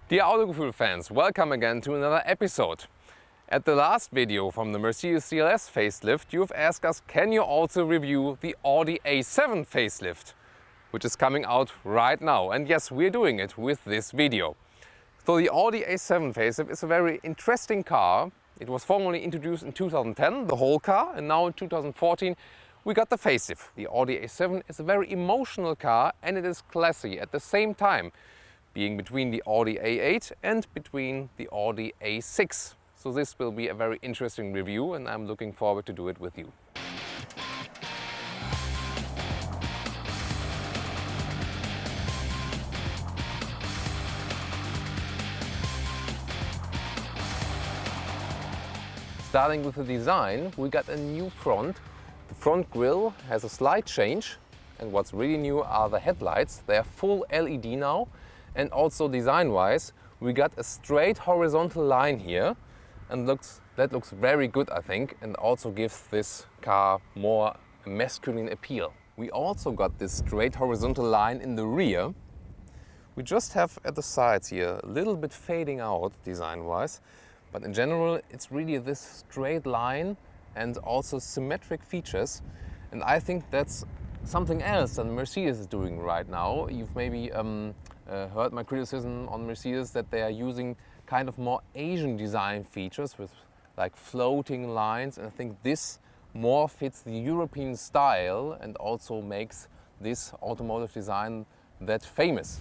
Dear Autogefühl fans, welcome again to another episode. At the last video from the Mercedes CLS Facelift, you've asked us, can you also review the Audi A7 Facelift, which is coming out right now. And yes, we're doing it with this video. So the Audi A7 Facelift is a very interesting car. It was formally introduced in 2010, the whole car, and now in 2014 we got the facelift. The Audi A7 is a very emotional car and it is classy at the same time, being between the Audi A8 and between the Audi A6. So this will be a very interesting review and I'm looking forward to do it with you. Starting with the design, we got a new front. The front grille has a slight change, and what's really new are the headlights. They are full LED now, and also design-wise, we got a straight horizontal line here, and that looks very good, I think, and also gives this car more masculine appeal. We also got this straight horizontal line in the rear. We just have at the sides here a little bit fading out design-wise, but in general it's really this straight line and also symmetric features, and I think that's something else than Mercedes is doing right now. You've maybe heard my criticism on Mercedes that they are using kind of more Asian design features with like floating lines, and I think this more fits the European style and also makes this automotive design that famous.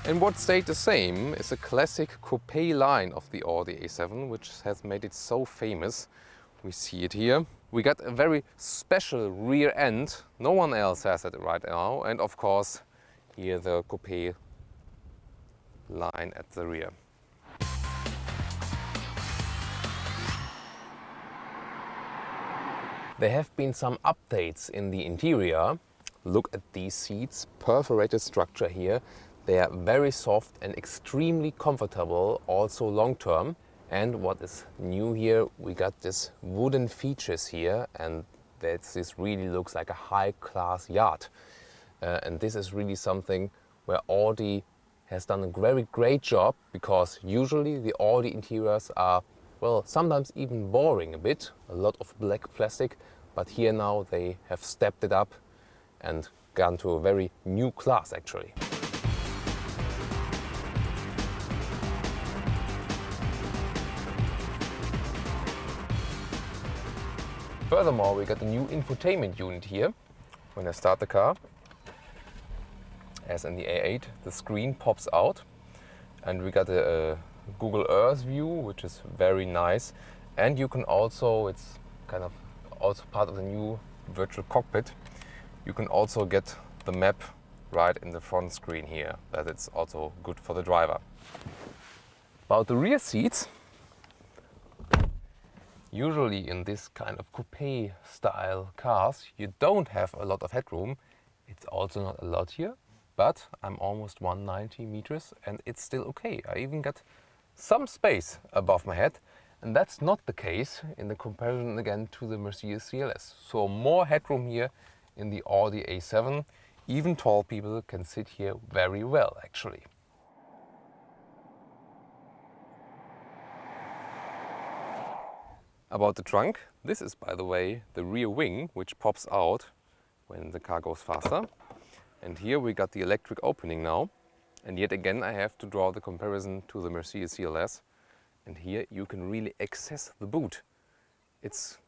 And what stayed the same is a classic coupe line of the Audi A7, which has made it so famous. We see it here. We got a very special rear end. No one else has it right now. And of course, here the coupe line at the rear. There have been some updates in the interior. Look at these seats, perforated structure here. They are very soft and extremely comfortable, also long term. And what is new here, we got this wooden features here, and this really looks like a high-class yacht. And this is really something where Audi has done a very great job, because usually the Audi interiors are, well, sometimes even boring a bit, a lot of black plastic, but here now they have stepped it up and gone to a very new class actually. Furthermore, we got a new infotainment unit here. When I start the car, as in the A8, the screen pops out, and we got a Google Earth view, which is very nice. And you can also, it's kind of also part of the new virtual cockpit, you can also get the map right in the front screen here. That it's also good for the driver. About the rear seats, usually in this kind of coupe style cars, you don't have a lot of headroom. It's also not a lot here, but I'm almost 190 meters and it's still okay. I even got some space above my head, and that's not the case in the comparison again to the Mercedes CLS. So more headroom here in the Audi A7. Even tall people can sit here very well actually. About the trunk, this is, by the way, the rear wing, which pops out when the car goes faster. And here we got the electric opening now. And yet again I have to draw the comparison to the Mercedes CLS. And here you can really access the boot. It's,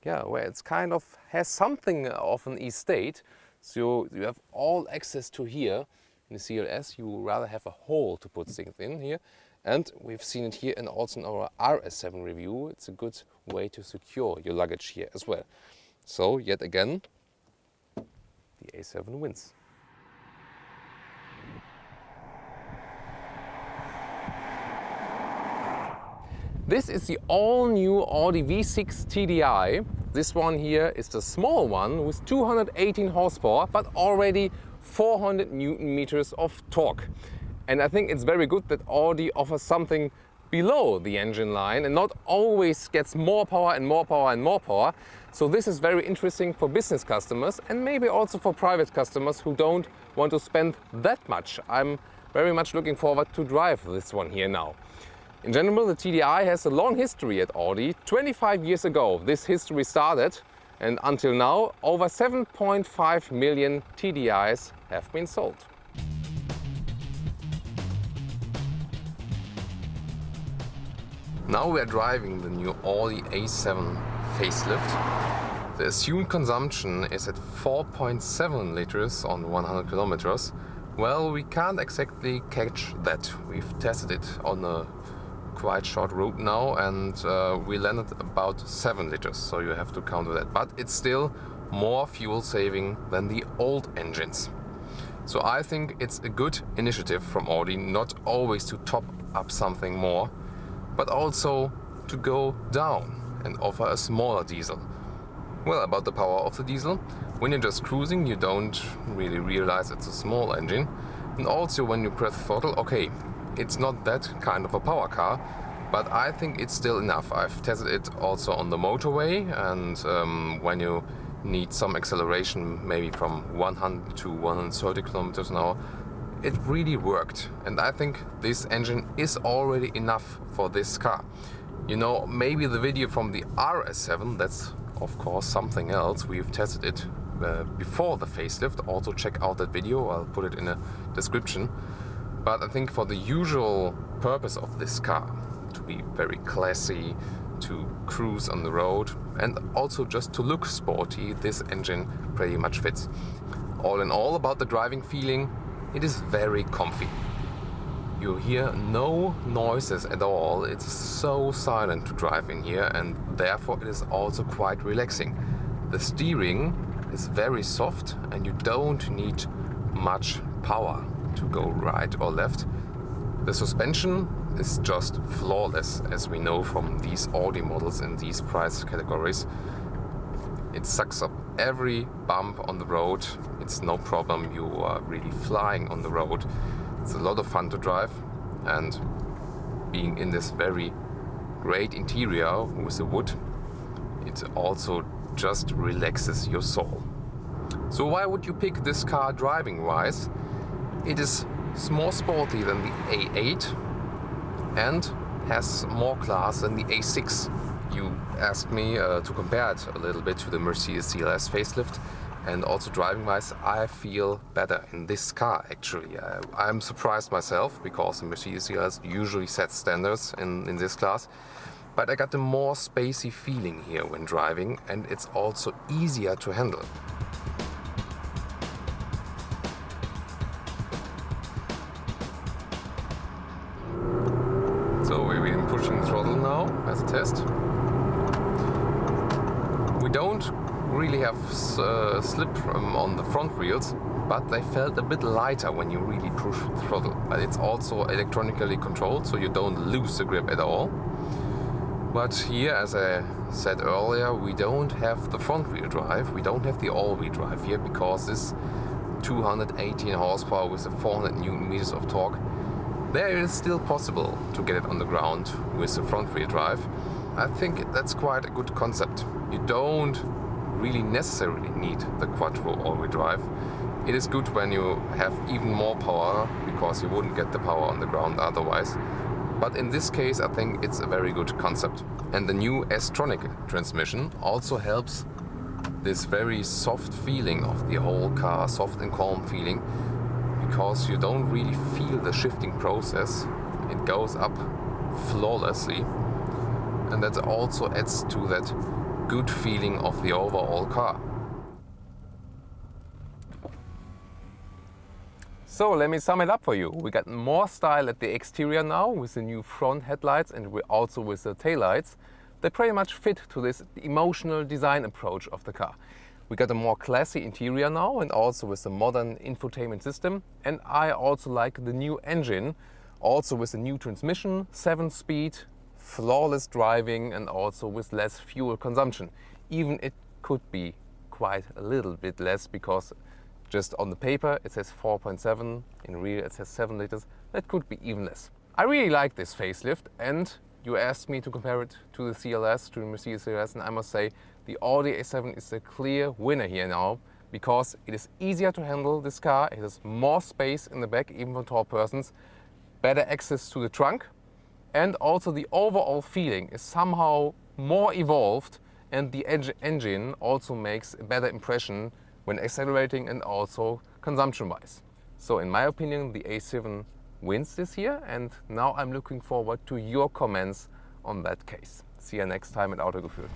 yeah, where it's kind of has something of an estate. So you have all access to here. In the CLS you rather have a hole to put things in here. And we've seen it here and also in our RS7 review. It's a good way to secure your luggage here as well. So yet again, the A7 wins. This is the all-new Audi V6 TDI. This one here is the small one with 218 horsepower, but already 400 Newton meters of torque. And I think it's very good that Audi offers something below the engine line and not always gets more power and more power and more power. So this is very interesting for business customers and maybe also for private customers who don't want to spend that much. I'm very much looking forward to drive this one here now. In general, the TDI has a long history at Audi. 25 years ago, this history started, and until now, over 7.5 million TDIs have been sold. Now we are driving the new Audi A7 Facelift. The assumed consumption is at 4.7 liters on 100 kilometers. Well, we can't exactly catch that. We've tested it on a quite short route now, and we landed about 7 liters, so you have to count with that. But it's still more fuel saving than the old engines. So I think it's a good initiative from Audi not always to top up something more, but also to go down and offer a smaller diesel. Well, about the power of the diesel, when you're just cruising you don't really realize it's a small engine, and also when you press throttle, okay, it's not that kind of a power car, but I think it's still enough. I've tested it also on the motorway, and when you need some acceleration, maybe from 100 to 130 kilometers an hour, it really worked. And I think this engine is already enough for this car. You know, maybe the video from the RS7, that's of course something else. We've tested it before the facelift. Also check out that video, I'll put it in the description. But I think for the usual purpose of this car, to be very classy, to cruise on the road, and also just to look sporty, this engine pretty much fits. All in all, about the driving feeling, it is very comfy. You hear no noises at all. It's so silent to drive in here, and therefore it is also quite relaxing. The steering is very soft and you don't need much power to go right or left. The suspension is just flawless, as we know from these Audi models in these price categories. It sucks up every bump on the road. It's no problem, you are really flying on the road. It's a lot of fun to drive, and being in this very great interior with the wood, it also just relaxes your soul. So why would you pick this car driving wise? It is more sporty than the A8 and has more class than the A6. You asked me to compare it a little bit to the Mercedes CLS Facelift, and also driving wise I feel better in this car actually. I'm surprised myself because the Mercedes CLS usually sets standards in this class, but I got a more spacey feeling here when driving, and it's also easier to handle. So we've been pushing the throttle now as a test. We don't really have slip on the front wheels, but they felt a bit lighter when you really push the throttle. But it's also electronically controlled, so you don't lose the grip at all. But here, as I said earlier, we don't have the front wheel drive, we don't have the all-wheel drive here, because this 218 horsepower with the 400 Newton meters of torque, there it is still possible to get it on the ground with the front wheel drive. I think that's quite a good concept. You don't really necessarily need the quattro all-wheel drive. It is good when you have even more power, because you wouldn't get the power on the ground otherwise. But in this case I think it's a very good concept. And the new S-tronic transmission also helps this very soft feeling of the whole car, soft and calm feeling, because you don't really feel the shifting process. It goes up flawlessly, and that also adds to that good feeling of the overall car. So let me sum it up for you. We got more style at the exterior now with the new front headlights, and also with the taillights. They pretty much fit to this emotional design approach of the car. We got a more classy interior now, and also with the modern infotainment system. And I also like the new engine, also with the new transmission, 7-speed, flawless driving, and also with less fuel consumption. Even it could be quite a little bit less, because just on the paper it says 4.7, in real it says 7 liters. That could be even less. I really like this facelift, and you asked me to compare it to the CLS, to the Mercedes CLS, and I must say the Audi A7 is a clear winner here now, because it is easier to handle this car, it has more space in the back, even for tall persons, better access to the trunk, and also the overall feeling is somehow more evolved, and the engine also makes a better impression when accelerating and also consumption-wise. So in my opinion, the A7 wins this year, and now I'm looking forward to your comments on that case. See you next time at Autogefühl.